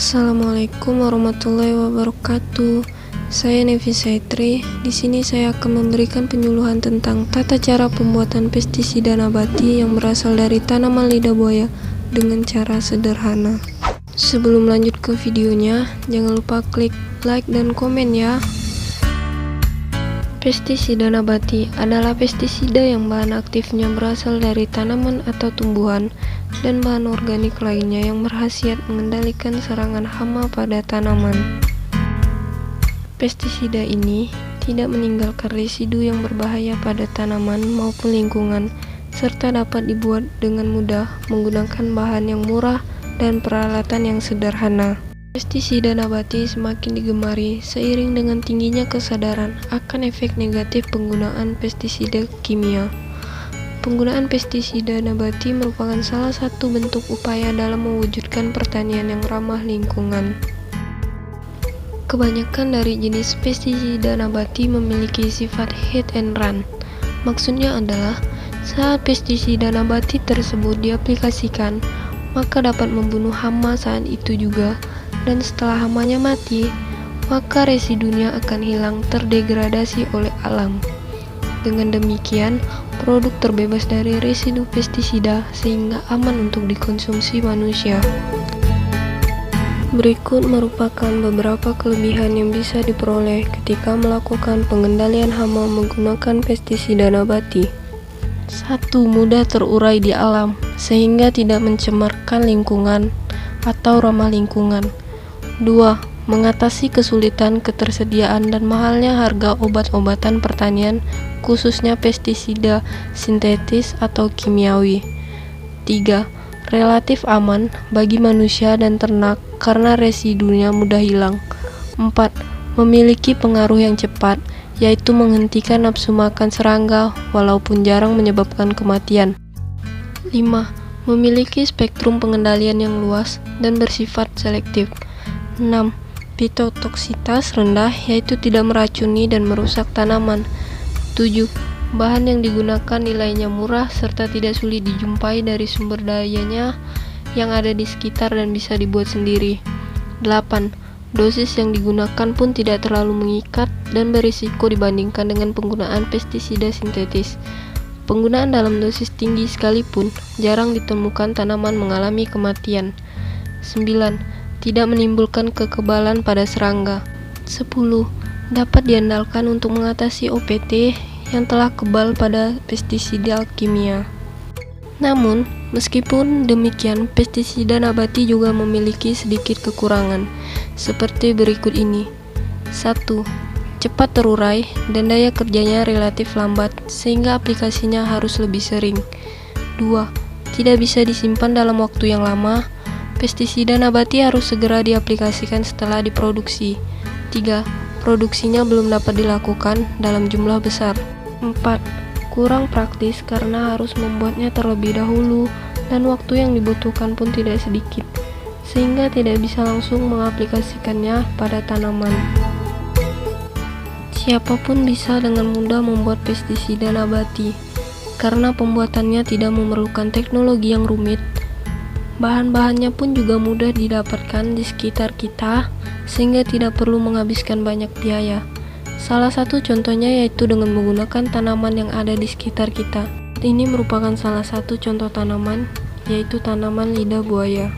Assalamualaikum warahmatullahi wabarakatuh. Saya Nevi Saitri. Di sini saya akan memberikan penyuluhan tentang tata cara pembuatan pestisida nabati yang berasal dari tanaman lidah buaya dengan cara sederhana. Sebelum lanjut ke videonya, jangan lupa klik like dan komen ya. Pestisida nabati adalah pestisida yang bahan aktifnya berasal dari tanaman atau tumbuhan dan bahan organik lainnya yang berkhasiat mengendalikan serangan hama pada tanaman. Pestisida ini tidak meninggalkan residu yang berbahaya pada tanaman maupun lingkungan, serta dapat dibuat dengan mudah menggunakan bahan yang murah dan peralatan yang sederhana. Pestisida nabati semakin digemari seiring dengan tingginya kesadaran akan efek negatif penggunaan pestisida kimia. Penggunaan pestisida nabati merupakan salah satu bentuk upaya dalam mewujudkan pertanian yang ramah lingkungan. Kebanyakan dari jenis pestisida nabati memiliki sifat hit and run. Maksudnya adalah saat pestisida nabati tersebut diaplikasikan, maka dapat membunuh hama saat itu juga, dan setelah hamanya mati, maka residunya akan hilang terdegradasi oleh alam. Dengan demikian, produk terbebas dari residu pestisida sehingga aman untuk dikonsumsi manusia. Berikut merupakan beberapa kelebihan yang bisa diperoleh ketika melakukan pengendalian hama menggunakan pestisida nabati. 1. Mudah terurai di alam, sehingga tidak mencemarkan lingkungan atau ramah lingkungan. 2. Mengatasi kesulitan ketersediaan dan mahalnya harga obat-obatan pertanian, khususnya pestisida sintetis atau kimiawi. 3. Relatif aman bagi manusia dan ternak karena residunya mudah hilang. 4. Memiliki pengaruh yang cepat, yaitu menghentikan nafsu makan serangga walaupun jarang menyebabkan kematian. 5. Memiliki spektrum pengendalian yang luas dan bersifat selektif. 6. Fitotoksitas rendah, yaitu tidak meracuni dan merusak tanaman. 7. Bahan yang digunakan nilainya murah serta tidak sulit dijumpai dari sumber dayanya yang ada di sekitar dan bisa dibuat sendiri. 8. Dosis yang digunakan pun tidak terlalu mengikat dan berisiko dibandingkan dengan penggunaan pestisida sintetis. Penggunaan dalam dosis tinggi sekalipun jarang ditemukan tanaman mengalami kematian. 9. Tidak menimbulkan kekebalan pada serangga. 10. Dapat diandalkan untuk mengatasi OPT yang telah kebal pada pestisida kimia. Namun, meskipun demikian, pestisida nabati juga memiliki sedikit kekurangan, seperti berikut ini. 1. Cepat terurai dan daya kerjanya relatif lambat, sehingga aplikasinya harus lebih sering. 2. Tidak bisa disimpan dalam waktu yang lama. Pestisida nabati harus segera diaplikasikan setelah diproduksi. 3. Produksinya belum dapat dilakukan dalam jumlah besar. 4. Kurang praktis karena harus membuatnya terlebih dahulu dan waktu yang dibutuhkan pun tidak sedikit, sehingga tidak bisa langsung mengaplikasikannya pada tanaman. Siapapun bisa dengan mudah membuat pestisida nabati, karena pembuatannya tidak memerlukan teknologi yang rumit. Bahan-bahannya pun juga mudah didapatkan di sekitar kita, sehingga tidak perlu menghabiskan banyak biaya. Salah satu contohnya yaitu dengan menggunakan tanaman yang ada di sekitar kita. Ini merupakan salah satu contoh tanaman, yaitu tanaman lidah buaya.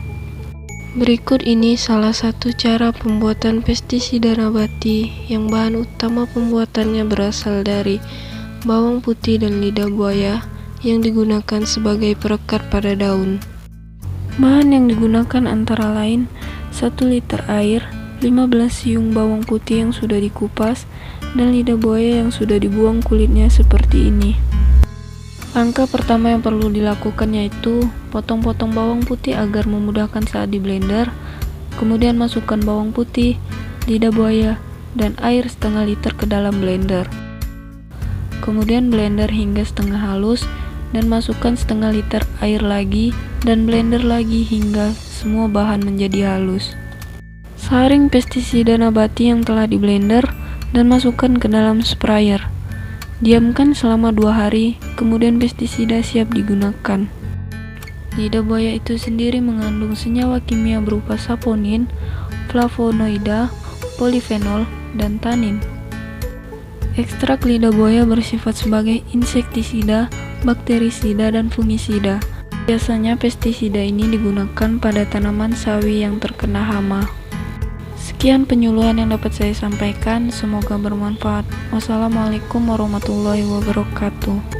Berikut ini salah satu cara pembuatan pestisida nabati yang bahan utama pembuatannya berasal dari bawang putih dan lidah buaya yang digunakan sebagai perekat pada daun. Bahan yang digunakan antara lain 1 liter air, 15 siung bawang putih yang sudah dikupas, dan lidah buaya yang sudah dibuang kulitnya seperti ini. Langkah pertama yang perlu dilakukan yaitu potong-potong bawang putih agar memudahkan saat di blender. Kemudian masukkan bawang putih, lidah buaya, dan air setengah liter ke dalam blender. Kemudian blender hingga setengah halus dan masukkan setengah liter air lagi dan blender lagi hingga semua bahan menjadi halus. Saring pestisida nabati yang telah di blender dan masukkan ke dalam sprayer. Diamkan selama 2 hari, kemudian pestisida siap digunakan. Lidah buaya itu sendiri mengandung senyawa kimia berupa saponin, flavonoida, polifenol, dan tanin. Ekstrak lidah buaya bersifat sebagai insektisida, bakterisida, dan fungisida. Biasanya pestisida ini digunakan pada tanaman sawi yang terkena hama. Sekian penyuluhan yang dapat saya sampaikan, semoga bermanfaat. Wassalamualaikum warahmatullahi wabarakatuh.